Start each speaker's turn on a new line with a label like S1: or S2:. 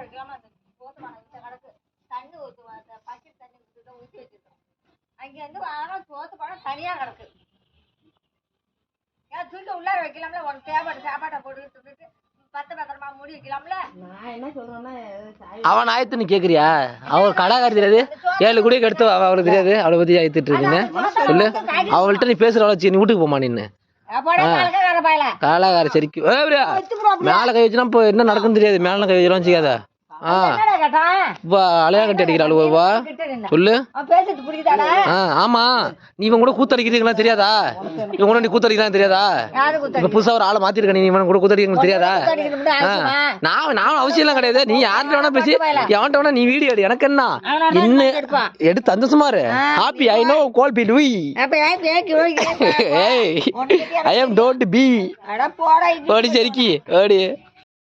S1: வைக்கலாமா சோத்து பானை வச்ச கிடக்கு தண்ணி ஊற்றுவோம் பக்கெட் தண்ணி ஊற்றி வச்சுருக்கோம் அங்கே வந்து வாரம் சோத்து பானை தனியாக கிடக்கு ஏன் தூக்கி உள்ளார வைக்கலாம்ல உனக்கு தேவைப்பட்ட சாப்பாட்டை போட்டு தின்னுட்டு பத்திரமா மூடி வைக்கலாம்ல. நான் என்ன சொல்றேன்னா
S2: அவன் ஆயத்துன்னு கேக்குறியா? அவள் கடாகாரி தெரியாது 7 கூட எடுத்து அவளுக்கு தெரியாது அவளை பத்தி ஆயத்துட்டு இருக்குன்னு சொல்லு. அவள்கிட்ட நீ பேசுற அவளை நீ வீட்டுக்கு போமா நின்னு காலாகார சரிக்கு மேல கை வச்சுனா இப்போ என்ன நடக்குன்னு தெரியாது. மேல கை வச்சுலாம் செய்யாத. அலையா கட்டி அடிக்கிறாளுவா சொல்லு. ஆமா நீ இவன் கூட கூத்தடிக்கிறீங்களா தெரியாதா? இவன் கூட நீ கூத்தடிக்கலாம் தெரியாதா? இப்ப புதுசா ஒரு ஆளை மாத்திருக்க நீ இவன் கூட கூத்தடிக்கலாம் தெரியாதா? நான் அவசியம் எல்லாம் கிடையாது. நீ யார்கிட்ட வேணா பேசி எவன்ட்ட வேணா நீ வீடியோ எடு. எனக்கு என்ன இன்னும் எடுத்து அந்த சுமாரு happy I know call be லூயி ஐ அம் டோன்ட் பி ஓடி சரிக்கி ஓடி